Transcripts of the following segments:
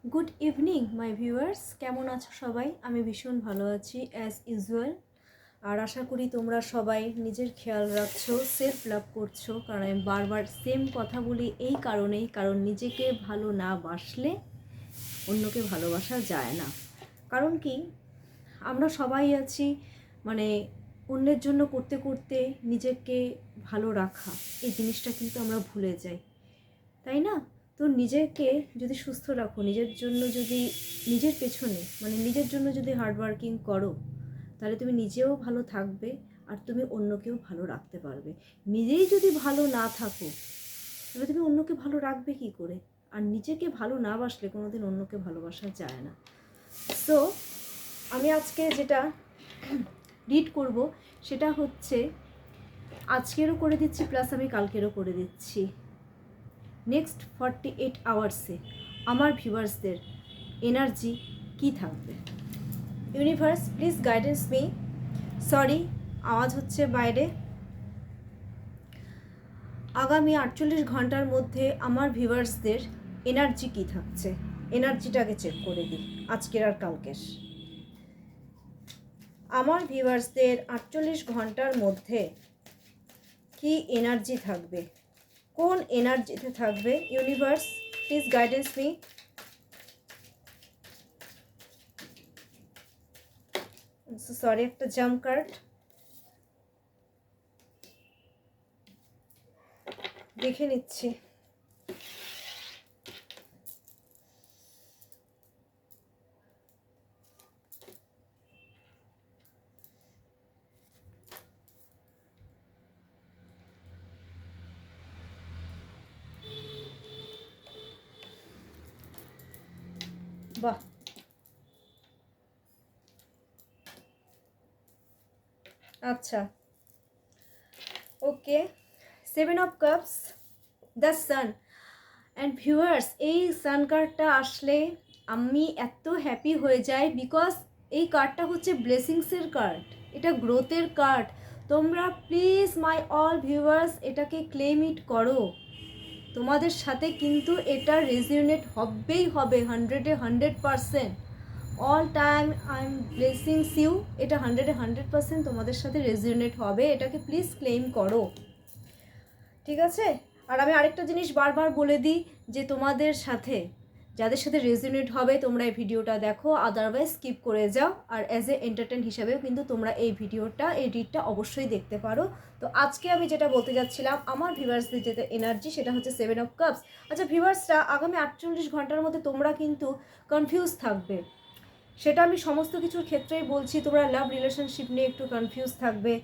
Good evening my viewers, কেমন আছো সবাই? আমি ভীষণ ভালো আছি অ্যাজ ইউজুয়াল। আর আশা করি তোমরা সবাই নিজের খেয়াল রাখছো, সেলফ লাভ করছো। কারণ আমি বারবার সেম কথা বলি এই কারণেই, কারণ নিজেকে ভালো না বাসলে অন্যকে ভালোবাসা যায় না। কারণ কি, আমরা সবাই আছি মানে অন্যের জন্য করতে করতে নিজেকে ভালো রাখা, এই জিনিসটা কিন্তু আমরা ভুলে যাই, তাই না? তো নিজেকে যদি সুস্থ রাখো, নিজের জন্য যদি, নিজের পেছনে মানে নিজের জন্য যদি হার্ডওয়ার্কিং করো, তাহলে তুমি নিজেও ভালো থাকবে আর তুমি অন্যকেও ভালো রাখতে পারবে। নিজেই যদি ভালো না থাকো, তাহলে তুমি অন্যকে ভালো রাখবে কী করে? আর নিজেকে ভালো না বাসলে কোনোদিন অন্যকে ভালোবাসা যায় না। সো আমি আজকে যেটা রিড করব সেটা হচ্ছে, আজকেরও করে দিচ্ছি প্লাস আমি কালকেরও করে দিচ্ছি। নেক্সট 48 আওয়ার্সে আমার ভিউয়ার্সদের এনার্জি কী থাকবে? Universe please guidance me. Sorry, আওয়াজ হচ্ছে বাইরে। আগামী 48 ঘন্টার মধ্যে আমার ভিউয়ার্সদের এনার্জি কী থাকছে, এনার্জিটাকে চেক করে দিই আজকের আর কালকের। আমার ভিউয়ার্সদের 48 ঘন্টার মধ্যে কি এনার্জি থাকবে, কোন এনার্জিতে থাকবে? Universe please guidance me. Sorry, একটা জাম্প কার্ড দেখে নিচ্ছি। বাহ, আচ্ছা, ওকে। 7 of cups, the sun. And viewers, এই সান কার্ডটা আসলে আমি এত হ্যাপি হয়ে যাই, বিকজ এই কার্ডটা হচ্ছে ব্লেসিংসের কার্ড, এটা গ্রোথের কার্ড। তোমরা প্লিজ মাই অল ভিউয়ার্স এটাকে ক্লেম ইট করো। তোমাদের সাথে কিন্তু এটা রেজিওনেট হবেই হবে, 100% all time I am blessings you. এটা 100% তোমাদের সাথে রেজিওনেট হবে, এটাকে প্লিজ ক্লেম করো, ঠিক আছে? আর আমি আরেকটা জিনিস বারবার বলে দিই, যে তোমাদের সাথে যাদের সাথে রেজোনেট হবে তোমরা এই ভিডিওটা দেখো, আদারওয়াইজ স্কিপ করে যাও। আর অ্যাজ এ এন্টারটেন হিসাবেও কিন্তু তোমরা এই ভিডিওটা, এই রিডটা অবশ্যই দেখতে পারো। তো আজকে আমি যেটা বলতে যাচ্ছিলাম, আমার ভিউয়ার্সদের যেটা এনার্জি সেটা হচ্ছে 7 অফ কাপস। আচ্ছা ভিউয়ার্সরা, আগামী 48 ঘন্টার মধ্যে তোমরা কিন্তু কনফিউজ থাকবে, সেটা আমি সমস্ত কিছুর ক্ষেত্রেই বলছি। তোমরা লাভ রিলেশনশিপ নিয়ে একটু কনফিউজ থাকবে,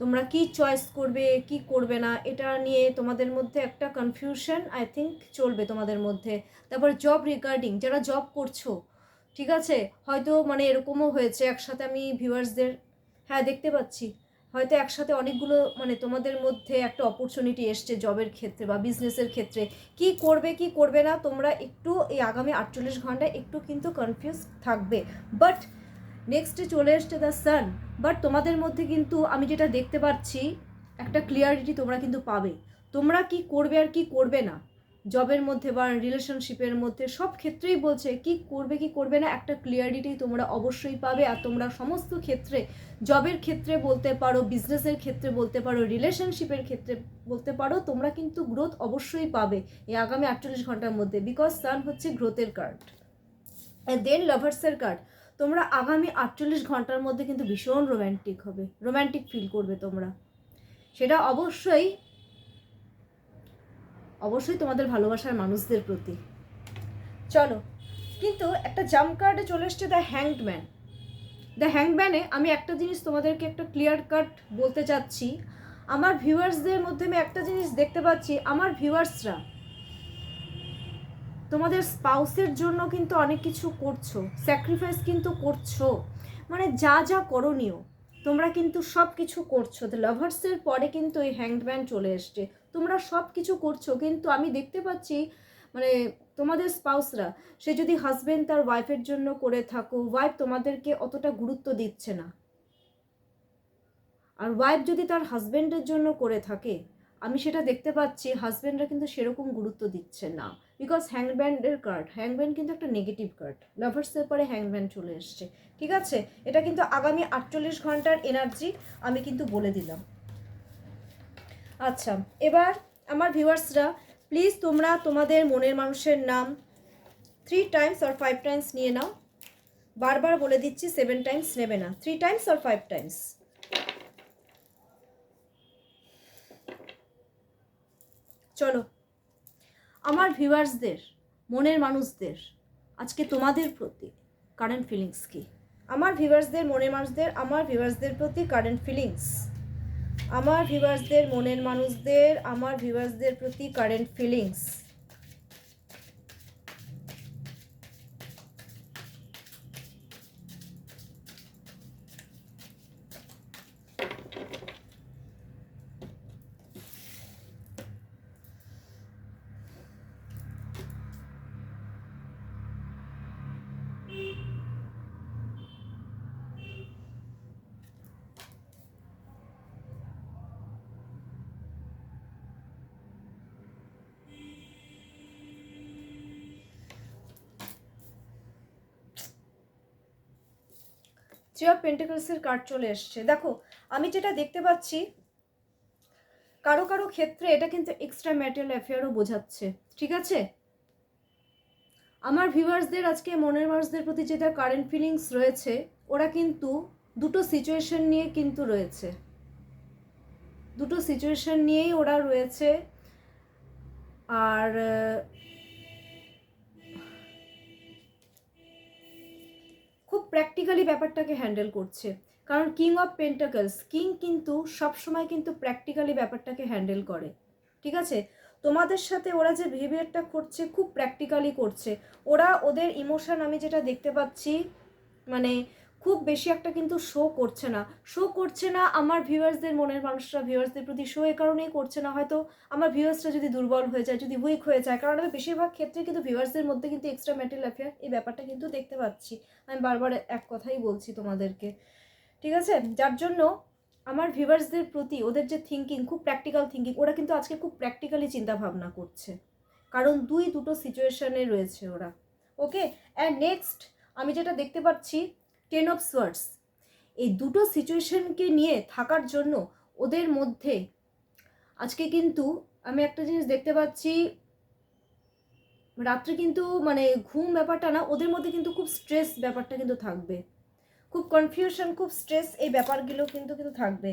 তোমরা কি চয়েস করবে কি করবে না এটা নিয়ে তোমাদের মধ্যে একটা কনফিউশন আই থিঙ্ক চলবে তোমাদের মধ্যে। তারপর জব রিগার্ডিং, যারা জব করছো, ঠিক আছে, হয়তো মানে এরকমও হয়েছে একসাথে আমি ভিউয়ার্সদের, হ্যাঁ দেখতে পাচ্ছি, হয়তো একসাথে অনেকগুলো মানে তোমাদের মধ্যে একটা অপরচুনিটি এসছে জবের ক্ষেত্রে বা বিজনেসের ক্ষেত্রে। কি করবে কি করবে না তোমরা একটু এই আগামী 48 ঘন্টায় একটু কিন্তু কনফিউজ থাকবে। বাট নেক্সটে চলে এসছে দ্য সান। বাট তোমাদের মধ্যে কিন্তু আমি যেটা দেখতে পাচ্ছি, একটা ক্লিয়ারিটি তোমরা কিন্তু পাবে, তোমরা কি করবে আর কি করবে না, জবের মধ্যে বা রিলেশনশিপের মধ্যে সব ক্ষেত্রেই বলছে কি করবে কি করবে না, একটা ক্লিয়ারিটি তোমরা অবশ্যই পাবে। আর তোমরা সমস্ত ক্ষেত্রে, জবের ক্ষেত্রে বলতে পারো, বিজনেসের ক্ষেত্রে বলতে পারো, রিলেশনশিপের ক্ষেত্রে বলতে পারো, তোমরা কিন্তু গ্রোথ অবশ্যই পাবে এই আগামী 48 ঘন্টার মধ্যে, বিকজ সান হচ্ছে গ্রোথের কার্ড। দেন লাভার্সের কার্ড। তোমরা আগামী 48 ঘন্টার মধ্যে কিন্তু ভীষণ রোম্যান্টিক হবে, রোম্যান্টিক ফিল করবে তোমরা, সেটা অবশ্যই অবশ্যই তোমাদের ভালোবাসার মানুষদের প্রতি। চলো, কিন্তু একটা জাম্প কার্ডে চলে এসছে the hanged man. The hanged ম্যানে আমি একটা জিনিস তোমাদেরকে একটা ক্লিয়ার কাট বলতে চাচ্ছি, আমার ভিউয়ার্সদের মধ্যে আমি একটা জিনিস দেখতে পাচ্ছি, আমার ভিউয়ার্সরা তোমাদের স্পাউসের জন্য কিন্তু অনেক কিছু করছো, স্যাক্রিফাইস কিন্তু করছো, মানে যা যা করণীয় তোমরা কিন্তু সব কিছু করছো। দ্য লাভার্সের পরে কিন্তু এই হ্যাংডম্যান চলে এসছে, তোমরা সব কিছু করছো, কিন্তু আমি দেখতে পাচ্ছি মানে তোমাদের স্পাউসরা, সে যদি হাজব্যান্ড তার ওয়াইফের জন্য করে থাকো, ওয়াইফ তোমাদেরকে অতটা গুরুত্ব দিচ্ছে না। আর ওয়াইফ যদি তার হাজব্যান্ডের জন্য করে থাকে, আমি সেটা দেখতে পাচ্ছি হাজব্যান্ডরা কিন্তু সেরকম গুরুত্ব দিচ্ছে না, বিকজ হ্যাংব্যান্ডের কার্ড, হ্যাংব্যান্ড কিন্তু একটা নেগেটিভ কার্ড, লাভার্সের পরে হ্যাংব্যান্ড চলে এসছে। ঠিক আছে, এটা কিন্তু আগামী 48 ঘন্টার এনার্জি আমি কিন্তু বলে দিলাম। আচ্ছা, এবার আমার ভিউয়ার্সরা প্লিজ তোমরা তোমাদের মনের মানুষের নাম 3 টাইমস আর 5 টাইমস নিয়ে নাও। বারবার বলে দিচ্ছি 7 টাইমস নেবে না, 3 টাইমস আর 5 টাইমস। চলো, আমার ভিউয়ার্সদের মনের মানুষদের আজকে তোমাদের প্রতি কারেন্ট ফিলিংস কি? আমার ভিউয়ার্সদের মনের মানুষদের, আমার ভিউয়ার্সদের প্রতি কারেন্ট ফিলিংস, আমার ভিউয়ার্সদের মনের মানুষদের, আমার ভিউয়ার্সদের প্রতি কারেন্ট ফিলিংস। থ্রি অফ পেন্টিকলসের কার্ড চলে এসছে। দেখো, আমি যেটা দেখতে পাচ্ছি কারো কারো ক্ষেত্রে এটা কিন্তু এক্সট্রা ম্যারিটাল অ্যাফেয়ারও বোঝাচ্ছে। ঠিক আছে, আমার ভিউয়ার্সদের আজকে মনের মানুষদের প্রতি যেটা কারেন্ট ফিলিংস রয়েছে, ওরা কিন্তু দুটো সিচুয়েশন নিয়ে কিন্তু রয়েছে, দুটো সিচুয়েশন নিয়েই ওরা রয়েছে। আর খুব প্র্যাকটিক্যালি ব্যাপারটাকে হ্যান্ডেল করছে, কারণ কিং অফ পেন্টাকলস, কিং কিন্তু সবসময় কিন্তু প্র্যাকটিক্যালি ব্যাপারটাকে হ্যান্ডেল করে। ঠিক আছে, তোমাদের সাথে ওরা যে বিহেভিয়ারটা করছে খুব প্র্যাকটিক্যালি করছে। ওরা ওদের ইমোশন আমি যেটা দেখতে পাচ্ছি মানে খুব বেশি একটা কিন্তু শো করছে না, শো করছে না আমার ভিউয়ার্সদের মনের মানুষরা ভিউয়ার্সদের প্রতি শো এ কারণেই করছে না, হয়তো আমার ভিউয়ার্সরা যদি দুর্বল হয়ে যায়, যদি উইক হয়ে যায়, কারণ আমি বেশিরভাগ ক্ষেত্রে কিন্তু ভিউয়ার্সদের মধ্যে কিন্তু এক্সট্রা ম্যারিটাল অ্যাফেয়ার এই ব্যাপারটা কিন্তু দেখতে পাচ্ছি। আমি বারবার এক কথাই বলছি তোমাদেরকে। ঠিক আছে, যার জন্য আমার ভিউয়ার্সদের প্রতি ওদের যে থিঙ্কিং খুব প্র্যাকটিক্যাল থিঙ্কিং, ওরা কিন্তু আজকে খুব প্র্যাকটিক্যালি চিন্তা ভাবনা করছে, কারণ দুটো সিচুয়েশনে রয়েছে ওরা। ওকে, অ্যান্ড নেক্সট আমি যেটা দেখতে পাচ্ছি 10 অফ সোয়ার্ডস, এই দুটো সিচুয়েশনকে নিয়ে থাকার জন্য ওদের মধ্যে আজকে কিন্তু আমি একটা জিনিস দেখতে পাচ্ছি, রাত্রে কিন্তু মানে ঘুম ব্যাপারটা না, ওদের মধ্যে কিন্তু খুব স্ট্রেস ব্যাপারটা কিন্তু থাকবে, খুব কনফিউশন, খুব স্ট্রেস, এই ব্যাপারগুলো কিন্তু কিন্তু থাকবে।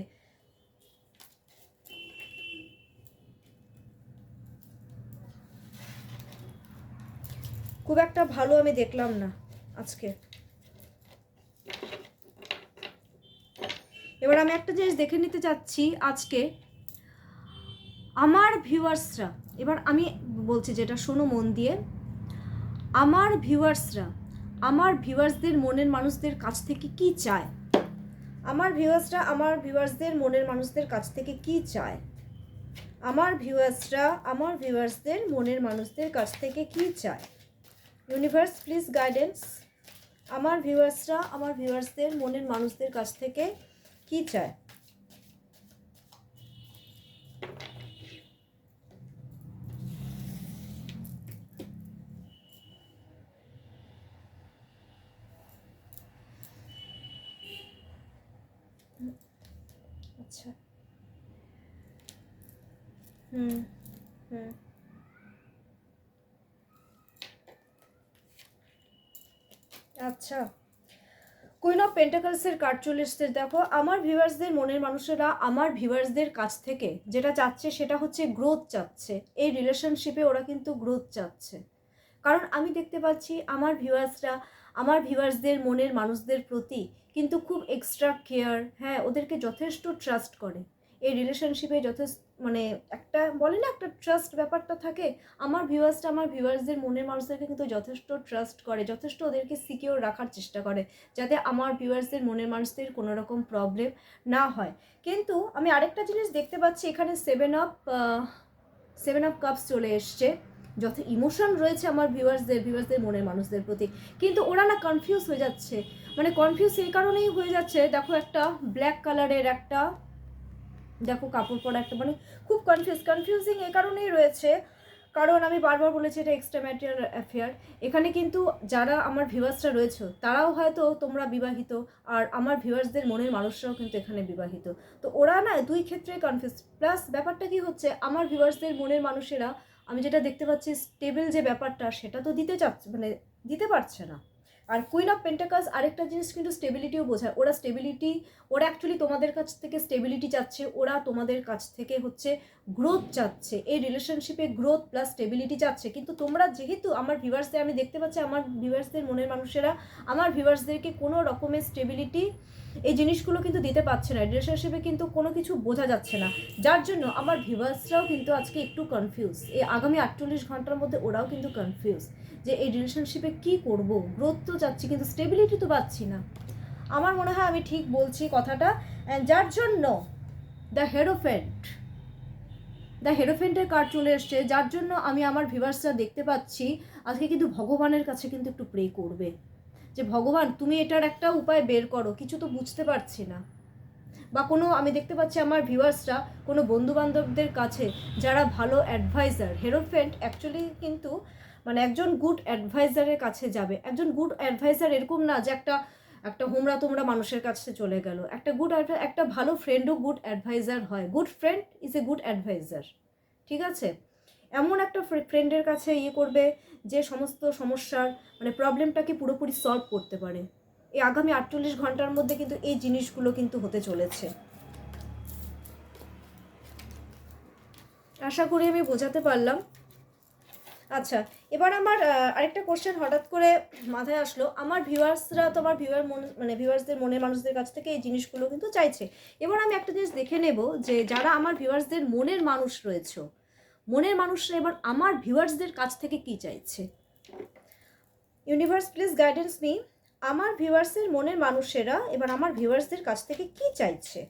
খুব একটা ভালো আমি দেখলাম না আজকে। এবার আমি একটা জিনিস দেখে নিতে চাচ্ছি আজকে আমার ভিউয়ার্সরা, এবার আমি বলছি যেটা শোনো মন দিয়ে, আমার ভিউয়ার্সরা আমার ভিউয়ার্সদের মনের মানুষদের কাছ থেকে কি চায়, আমার ভিউয়ার্সরা আমার ভিউয়ার্সদের মনের মানুষদের কাছ থেকে কি চায়, আমার ভিউয়ার্সরা আমার ভিউয়ার্সদের মনের মানুষদের কাছ থেকে কি চায়। ইউনিভার্স প্লিজ গাইডেন্স, আমার ভিউয়ার্সরা আমার ভিউয়ার্সদের মনের মানুষদের কাছ থেকে কি চায়। আচ্ছা, হুম হুম আচ্ছা, কুইন অফ পেন্টাকলসের কার্ড চলে এসছে। দেখো, আমার ভিউয়ার্সদের মনের মানুষেরা আমার ভিউয়ার্সদের কাছ থেকে যেটা চাচ্ছে সেটা হচ্ছে গ্রোথ চাচ্ছে, এই রিলেশনশিপে ওরা কিন্তু গ্রোথ চাচ্ছে, কারণ আমি দেখতে পাচ্ছি আমার ভিউয়ার্সরা আমার ভিউয়ার্সদের মনের মানুষদের প্রতি কিন্তু খুব এক্সট্রা কেয়ার, হ্যাঁ ওদেরকে যথেষ্ট ট্রাস্ট করে, এই রিলেশনশিপে যথেষ্ট মানে একটা বলে না একটা ট্রাস্ট ব্যাপারটা থাকে, আমার ভিউয়ার্সরা আমার ভিউয়ার্সদের মনের মানুষদেরকে কিন্তু যথেষ্ট ট্রাস্ট করে, যথেষ্ট ওদেরকে সিকিওর রাখার চেষ্টা করে যাতে আমার ভিউয়ার্সদের মনের মানুষদের কোনো রকম প্রবলেম না হয়। কিন্তু আমি আরেকটা জিনিস দেখতে পাচ্ছি এখানে 7 অফ কাপস চলে এসছে, যত ইমোশন রয়েছে আমার ভিউয়ার্সদের মনের মানুষদের প্রতি, কিন্তু ওরা না কনফিউজ হয়ে যাচ্ছে, মানে কনফিউজ এই কারণেই হয়ে যাচ্ছে, দেখো একটা ব্ল্যাক কালারের একটা দেখো কাপড় পরা একটা মানে খুব কনফিউজিং এ কারণেই রয়েছে, কারণ আমি বারবার বলেছি এটা এক্সট্রা ম্যারিটাল অ্যাফেয়ার। এখানে কিন্তু যারা আমার ভিউয়ার্সরা রয়েছে তারাও হয়তো তোমরা বিবাহিত, আর আমার ভিউয়ার্সদের মনের মানুষরাও কিন্তু এখানে বিবাহিত। তো ওরা না দুই ক্ষেত্রে কনফিউজ। প্লাস ব্যাপারটা কি হচ্ছে, আমার ভিউয়ার্সদের মনের মানুষেরা আমি যেটা দেখতে পাচ্ছি স্টেবল যে ব্যাপারটা সেটা তো দিতে চাচ্ছে, মানে দিতে পারছে না। আর কুইন অফ পেন্টাকালস আরেকটা জিনিস কিন্তু স্টেবিলিটিও বোঝায়। ওরা স্টেবিলিটি, ওরা অ্যাকচুয়ালি তোমাদের কাছ থেকে স্টেবিলিটি চাচ্ছে, ওরা তোমাদের কাছ থেকে হচ্ছে গ্রোথ চাচ্ছে, এই রিলেশনশিপে গ্রোথ প্লাস স্টেবিলিটি চাচ্ছে। কিন্তু তোমরা যেহেতু আমার ভিউয়ার্সদের, আমি দেখতে পাচ্ছি আমার ভিউয়ার্সদের মনের মানুষেরা আমার ভিউয়ার্সদেরকে কোনো রকমের স্টেবিলিটি এই জিনিসগুলো কিন্তু দিতে পারছে না, রিলেশনশিপে কিন্তু কোনো কিছু বোঝা যাচ্ছে না, যার জন্য আমার ভিউয়ার্সরাও কিন্তু আজকে একটু কনফিউজ। এই আগামী 48 ঘন্টার মধ্যে ওরাও কিন্তু কনফিউজ যে এই রিলেশনশিপে কী করব। গ্রোথ তো চাচ্ছি কিন্তু স্টেবিলিটি তো পাচ্ছি না। আমার মনে হয় আমি ঠিক বলছি কথাটা। যার জন্য দ্য হেরোফেন্টের কার্ড চলে এসছে, যার জন্য আমি আমার ভিউয়ার্সরা দেখতে পাচ্ছি আজকে কিন্তু ভগবানের কাছে কিন্তু একটু প্রে করবে যে ভগবান তুমি এটার একটা উপায় বের করো, কিছু তো বুঝতে পারছি না। বা কোনো, আমি দেখতে পাচ্ছি আমার ভিউয়ার্সরা কোনো বন্ধুবান্ধবদের কাছে যারা ভালো অ্যাডভাইজার, হেরোফেন্ট অ্যাকচুয়ালি কিন্তু মানে একজন গুড অ্যাডভাইজারের কাছে যাবে। একজন গুড অ্যাডভাইজার এরকম না যে একটা হোমরা তোমরা মানুষের কাছে চলে গেল। একটা ভালো ফ্রেন্ডও গুড অ্যাডভাইজার হয়। Good friend is a good adviser, ঠিক আছে? এমন একটা ফ্রেন্ডের কাছে করবে যে সমস্ত সমস্যার মানে প্রবলেমটাকে পুরোপুরি সলভ করতে পারে। এই আগামী 48 ঘন্টার মধ্যে কিন্তু এই জিনিসগুলো কিন্তু হতে চলেছে। আশা করি আমি বোঝাতে পারলাম। আচ্ছা, এবার আমার আরেকটা কোশ্চেন হঠাৎ করে মাথায় আসলো। আমার ভিউয়ার্সরা তো আমার ভিউয়ার্সদের মনের মানুষদের কাছ থেকে এই জিনিসগুলো কিন্তু চাইছে। এবার আমি একটা জিনিস দেখে নেব যে যারা আমার ভিউয়ার্সদের মনের মানুষ রয়েছে, মনের মানুষরা এবার আমার ভিউয়ার্সদের কাছ থেকে কি চাইছে। Universe please guidance me. আমার ভিউয়ার্সের মনের মানুষেরা এবার আমার ভিউয়ার্সদের কাছ থেকে কি চাইছে।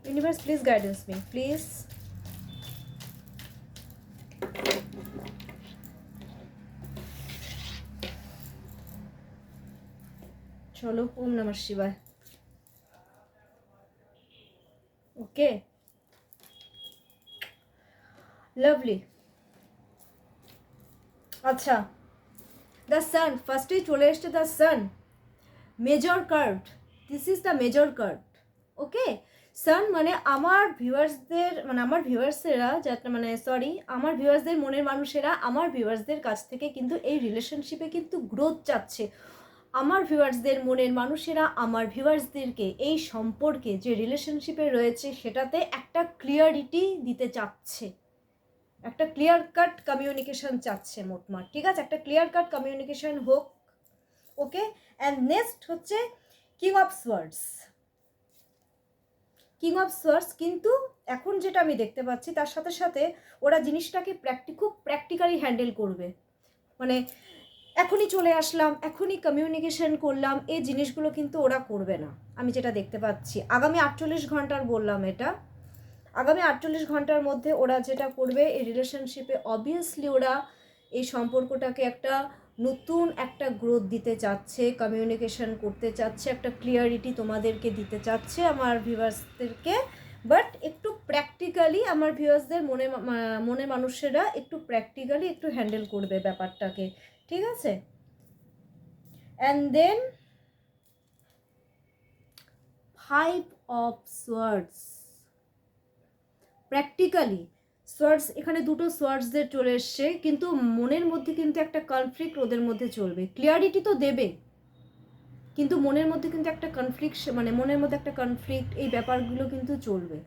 Universe please guidance me please. চলো, ওম নমঃ শিবায়। ওকে, লাভলি। আচ্ছা, দ্য সান ফার্স্টেই চলে এসছে, the sun major card. This is the major card. Okay, sun মানে আমার ভিউয়ার্সদের মানে আমার ভিউয়ার্সেরা যাতে আমার ভিউয়ার্সদের মনের মানুষেরা আমার ভিউয়ার্সদের কাছ থেকে কিন্তু এই রিলেশনশিপে কিন্তু গ্রোথ চাচ্ছে। আমার ভিউয়ার্সদের মনের মানুষেরা আমার ভিউয়ার্সদেরকে এই সম্পর্কে যে রিলেশনশিপে রয়েছে সেটাতে একটা ক্লিয়ারিটি দিতে চাচ্ছে, একটা ক্লিয়ার কাট কমিউনিকেশন চাচ্ছে মোটমাট, ঠিক আছে? একটা ক্লিয়ার কাট কমিউনিকেশন হোক। ওকে, অ্যান্ড নেক্সট হচ্ছে king of swords. King of swords কিন্তু এখন যেটা আমি দেখতে পাচ্ছি তার সাথে সাথে ওরা জিনিসটাকে খুব প্র্যাকটিক্যালি হ্যান্ডেল করবে। মানে এখনই চলে আসলাম, এখনই কমিউনিকেশন করলাম, এই জিনিসগুলো কিন্তু ওরা করবে না, আমি যেটা দেখতে পাচ্ছি। আগামী 48 ঘন্টার বললাম এটা, আগামী 48 ঘন্টার মধ্যে ওরা যেটা করবে এই রিলেশনশিপে অবভিয়াসলি ওরা এই সম্পর্কটাকে একটা নতুন একটা গ্রোথ দিতে চাচ্ছে, কমিউনিকেশন করতে চাচ্ছে, একটা ক্লিয়ারিটি তোমাদেরকে দিতে চাচ্ছে আমার ভিউয়ার্সদেরকে। বাট একটু প্র্যাকটিক্যালি আমার ভিউয়ার্সদের মনে মানুষেরা একটু প্র্যাকটিক্যালি একটু হ্যান্ডেল করবে ব্যাপারটাকে, ঠিক আছে? And then 5 of swords. Practically swords, এখানে দুটো সোয়ার্ডসদের চলে এসছে, কিন্তু মনের মধ্যে কিন্তু একটা কনফ্লিক্ট ওদের মধ্যে চলবে। ক্লিয়ারিটি তো দেবে কিন্তু মনের মধ্যে কিন্তু একটা মনের মধ্যে একটা কনফ্লিক্ট, এই ব্যাপারগুলো কিন্তু চলবে।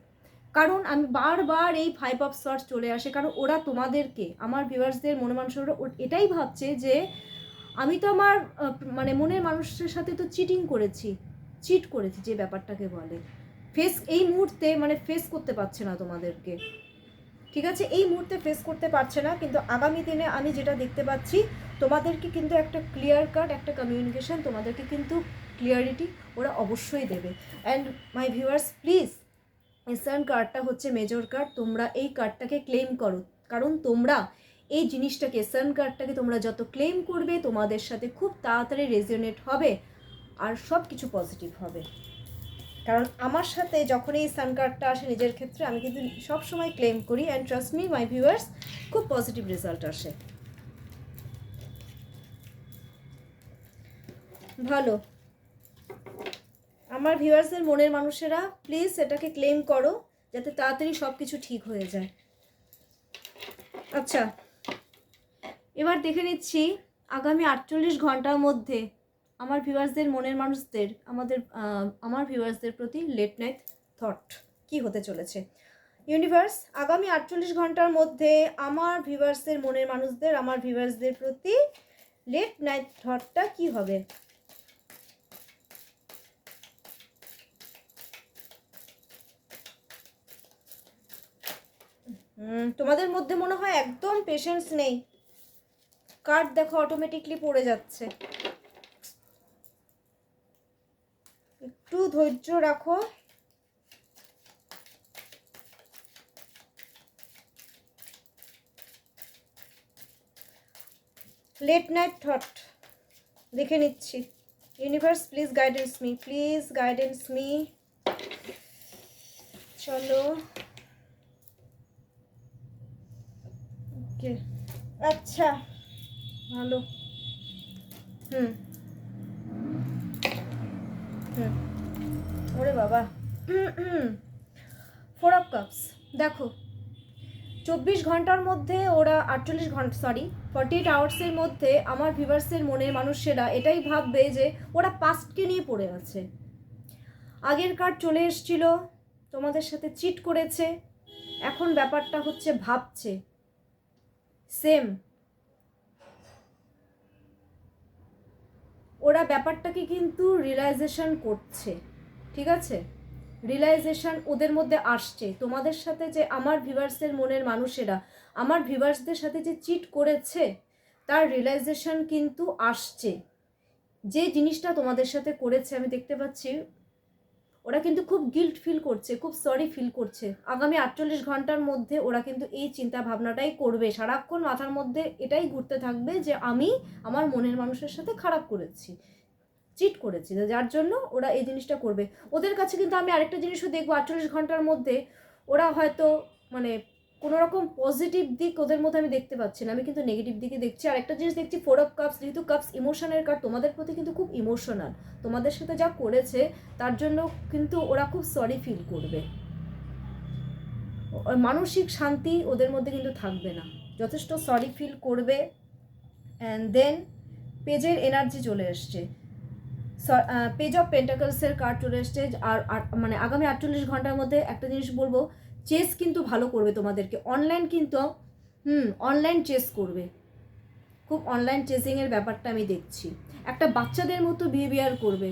কারণ আমি বারবার এই 5 অফ সোয়ার্ডস চলে আসে, কারণ ওরা তোমাদেরকে আমার ভিউয়ার্সদের মনের মানুষেরা এটাই ভাবছে যে আমি তো আমার মনের মানুষের সাথে তো চিট করেছি যে ব্যাপারটাকে বলে। এই মুহূর্তে ফেস করতে পারছে না তোমাদেরকে, ঠিক আছে? এই মুহূর্তে ফেস করতে পারছে না, কিন্তু আগামী দিনে আমি যেটা দেখতে পাচ্ছি তোমাদেরকে কিন্তু একটা ক্লিয়ার কাট একটা কমিউনিকেশন, তোমাদেরকে কিন্তু ক্লিয়ারিটি ওরা অবশ্যই দেবে। And my viewers please, Ehsan কার্ডটা হচ্ছে মেজর কার্ড, তোমরা এই কার্ডটাকে ক্লেম করো, কারণ তোমরা এই জিনিসটাকে, সান কার্ডটাকে তোমরা যত ক্লেম করবে তোমাদের সাথে খুব তাড়াতাড়ি রেজোনেট হবে আর সব কিছু পজিটিভ হবে। কারণ আমার সাথে যখন এই সান কার্ডটা আসে নিজের ক্ষেত্রে, আমি কিন্তু সব সময় ক্লেম করি, and trust me my viewers, খুব পজিটিভ রেজাল্ট আসে। ভালো, আমার ভিউয়ার্সদের মনের মানুষেরা প্লিজ এটাকে ক্লেম করো যাতে তাড়াতাড়ি সব কিছু ঠিক হয়ে যায়। আচ্ছা, এবার দেখে নিচ্ছি আগামী 48 ঘন্টার মধ্যে আমার ভিউয়ার্সদের মনের মানুষদের আমার ভিউয়ার্সদের প্রতি লেট নাইট থট কি হতে চলেছে। ইউনিভার্স, আগামী 48 ঘন্টার মধ্যে আমার ভিউয়ার্সদের মনের মানুষদের, আমার ভিউয়ার্সদের প্রতি লেট নাইট থটটা কি হবে। তোমাদের মধ্যে মনে হয় একদম পেশেন্স নেই। কার্ড দেখো অটোমেটিকলি পড়ে যাচ্ছে। একটু ধৈর্য রাখো। লেট নাইট থট দেখে নিচ্ছি। Universe please guidance me, please guidance me. চলো, ওকে, আচ্ছা ভালো। ওরে বাবা, 4 অফ কাপস। দেখো 24 ঘন্টার মধ্যে ওরা 48 আওয়ার্সের মধ্যে আমার ভিউয়ার্সের মনের মানুষেরা এটাই ভাববে যে ওরা পাস্টকে নিয়ে পড়ে আছে। আগের কার্ড চলে এসেছিল, তোমাদের সাথে চিট করেছে, এখন ব্যাপারটা হচ্ছে ভাবছে সেম। ওরা ব্যাপারটাকে কিন্তু রিয়েলাইজেশন করছে, ঠিক আছে, রিয়েলাইজেশন ওদের মধ্যে আসছে। তোমাদের সাথে যে আমার ভিউয়ার্সের মনের মানুষেরা আমার ভিউয়ার্সদের সাথে যে চিট করেছে তার রিয়েলাইজেশন কিন্তু আসছে। যে জিনিসটা তোমাদের সাথে করেছে আমি দেখতে পাচ্ছি ওরা কিন্তু খুব গিল্ট ফিল করছে, খুব সরি ফিল করছে। আগামী 48 ঘন্টার মধ্যে ওরা কিন্তু এই চিন্তা ভাবনাটাই করবে, সারাক্ষণ মাথার মধ্যে এটাই ঘুরতে থাকবে যে আমি আমার মনের মানুষের সাথে খারাপ করেছি, চিট করেছি, যার জন্য ওরা এই জিনিসটা করবে। ওদের কাছে কিন্তু আমি আরেকটা জিনিসও দেখবো 48 ঘন্টার মধ্যে ওরা হয়তো মানে কোনো রকম পজিটিভ দিক ওদের মধ্যে আমি দেখতে পাচ্ছি না, আমি কিন্তু নেগেটিভ দিকে দেখছি। আর একটা জিনিস দেখছি 4 অফ কাপস, যেহেতু কাপস ইমোশনের কার্ড, তোমাদের প্রতি কিন্তু খুব ইমোশনাল, তোমাদের সাথে যা করেছে তার জন্য কিন্তু ওরা খুব সরি ফিল করবে। মানসিক শান্তি ওদের মধ্যে কিন্তু থাকবে না, যথেষ্ট সরি ফিল করবে। অ্যান্ড দেন পেজের এনার্জি চলে এসছে, পেজ অফ পেন্টাকলসের কার্ড চলে এসছে। আর মানে আগামী 48 ঘন্টার মধ্যে একটা জিনিস বলবো, চেস কিন্তু ভালো করবে তোমাদেরকে। অনলাইন কিন্তু অনলাইন চেস করবে, খুব অনলাইন চেসিংয়ের ব্যাপারটা আমি দেখছি। একটা বাচ্চাদের মতো বিহেভিয়ার করবে।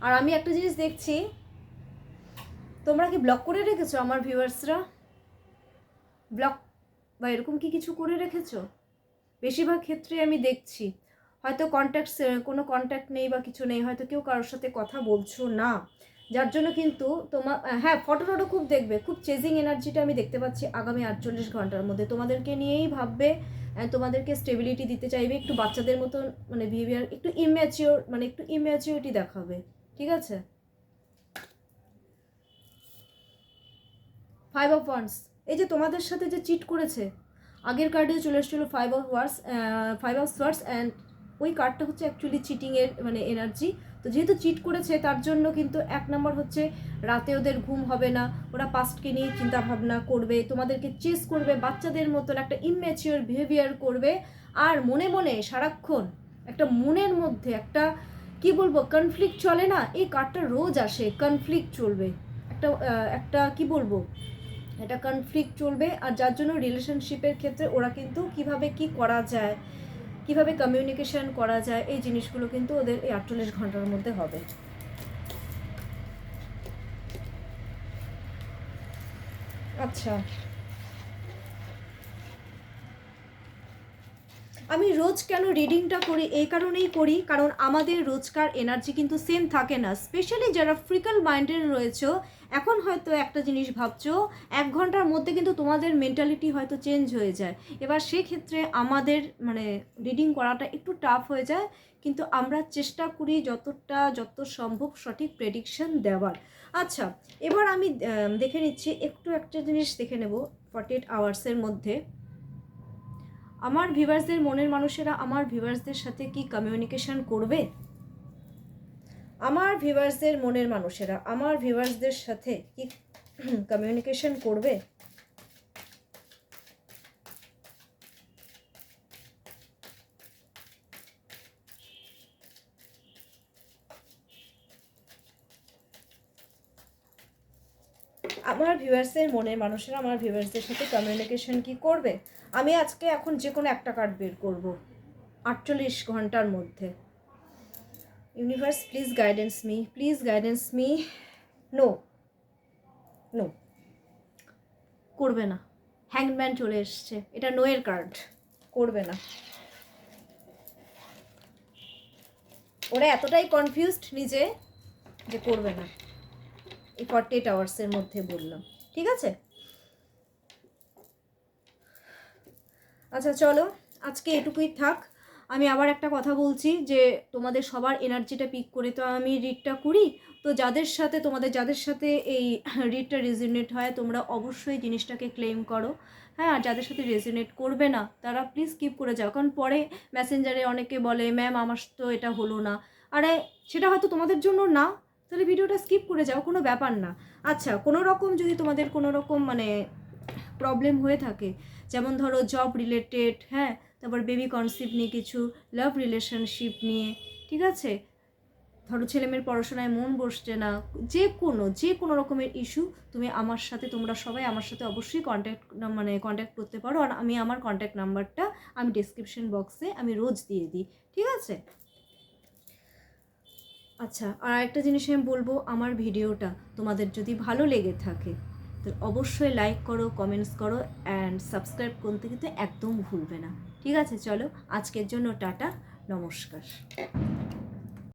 আর আমি একটা জিনিস দেখছি, তোমরা কি ব্লক করে রেখেছো আমার ভিউয়ার্সরা? ব্লক বা এরকম কি কিছু করে রেখেছো? বেশিরভাগ ক্ষেত্রে আমি দেখছি হয়তো কোনো কন্ট্যাক্ট নেই বা কিছু নেই, হয়তো কেউ কারোর সাথে কথা বলছো না, যার জন্য কিন্তু তোমার ফটো খুব দেখবে, খুব চেজিং এনার্জিটা আমি দেখতে পাচ্ছি। আগামী 48 ঘন্টার মধ্যে তোমাদেরকে নিয়েই ভাববে, তোমাদেরকে স্টেবিলিটি দিতে চাইবে, একটু বাচ্চাদের মতো মানে বিহেভিয়ার, একটু ইম্যাচিওরিটি দেখাবে, ঠিক আছে। 5 অফ ওয়ান্ডস, এই যে তোমাদের সাথে যে চিট করেছে, আগের কার্ডে চলে এসেছিলো 5 অফ সোয়ার্ডস, অ্যান্ড ওই কার্ডটা হচ্ছে অ্যাকচুয়ালি চিটিংয়ের মানে এনার্জি। তো যেহেতু চিট করেছে তার জন্য কিন্তু 1 নম্বর হচ্ছে রাতে ওদের ঘুম হবে না, ওরা পাস্টকে নিয়ে চিন্তা ভাবনা করবে, তোমাদেরকে চেস করবে, বাচ্চাদের মতন একটা ইম্যাচিওর বিহেভিয়ার করবে। আর মনে মনে সারাক্ষণ একটা মনের মধ্যে একটা কি বলবো কনফ্লিক্ট চলে না, এই কার্ডটা রোজ আসে, কনফ্লিক্ট চলবে, একটা কি বলবো, এটা কনফ্লিক্ট চলবে। আর যার জন্য রিলেশনশিপের ক্ষেত্রে ওরা কিন্তু কিভাবে কি করা যায়, কিভাবে কমিউনিকেশন করা যায়, এই জিনিসগুলো কিন্তু ওদের এই 48 ঘন্টার মধ্যে হবে। আচ্ছা, আমি রোজ কেন রিডিংটা করি, এই কারণেই করি কারণ আমাদের রোজকার এনার্জি কিন্তু সেম থাকে না, স্পেশালি যারা ফ্রিকাল মাইন্ডের রয়েছে এখন হয়তো একটা জিনিস ভাবছো, 1 ঘন্টার মধ্যে কিন্তু তোমাদের মেন্টালিটি হয়তো চেঞ্জ হয়ে যায়। এবার সেক্ষেত্রে আমাদের মানে রিডিং করাটা একটু টাফ হয়ে যায়, কিন্তু আমরা চেষ্টা করি যত সম্ভব সঠিক প্রেডিকশন দেওয়ার। আচ্ছা, এবার আমি দেখে নিচ্ছি একটু একটা জিনিস দেখে নেব 48 আওয়ার্সের মধ্যে আমার ভিউয়ার্সদের মনের মানুষেরা আমার ভিউয়ার্সদের সাথে কি কমিউনিকেশন করবে। আমার ভিউয়ার্সদের মনের মানুষেরা আমার ভিউয়ার্সদের সাথে কি কমিউনিকেশন করবে। আমার ভিউয়ার্সের মনের মানুষেরা আমার ভিউয়ার্সদের সাথে কমিউনিকেশন কি করবে। আমি আজকে এখন যে কোনো একটা কার্ড বের করব 48 ঘন্টার মধ্যে। Universe please guidance me. No no, করবে না। হ্যাংম্যান চলে এসছে, এটা নো এর কার্ড, করবে না। ওরা এতটাই কনফিউজড নিজে যে করবে না, এই 48 আওয়ার্সের মধ্যে বললাম, ঠিক আছে। আচ্ছা চলো, আজকে এটুকুই থাক। আমি আবার একটা কথা বলছি যে তোমাদের সবার এনার্জিটা পিক করে তো আমি রিডটা করি, তো যাদের সাথে এই রিডটা রেজোনেট হয় তোমরা অবশ্যই জিনিসটাকে ক্লেম করো, হ্যাঁ। আর যাদের সাথে রেজোনেট করবে না তারা প্লিজ স্কিপ করে যাও, কারণ পরে মেসেঞ্জারে অনেকে বলে ম্যাম আমার তো এটা হলো না। আরে সেটা হয়তো তোমাদের জন্য না, তাহলে ভিডিওটা স্কিপ করে যাও, কোনো ব্যাপার না। আচ্ছা, কোনো রকম যদি তোমাদের কোনো রকম মানে প্রবলেম হয়ে থাকে, যেমন ধরো জব রিলেটেড, হ্যাঁ, তারপর বেবি কনসেপ্ট নিয়ে কিছু, লাভ রিলেশনশিপ নিয়ে, ঠিক আছে, ধরো ছেলেমেয়ের পড়াশোনায় মন বসছে না, যে কোনো রকমের ইস্যু তোমরা সবাই আমার সাথে অবশ্যই কন্ট্যাক্ট করতে পারো। আর আমি আমার কন্ট্যাক্ট নাম্বারটা আমি ডেসক্রিপশন বক্সে আমি রোজ দিয়ে দিই, ঠিক আছে। আচ্ছা, আর একটা জিনিস আমি বলবো, আমার ভিডিওটা তোমাদের যদি ভালো লেগে থাকে তো অবশ্যই লাইক করো, কমেন্টস করো অ্যান্ড সাবস্ক্রাইব করতে কিন্তু একদম ভুলবে না, ঠিক আছে। চলো, আজকের জন্য টাটা, নমস্কার।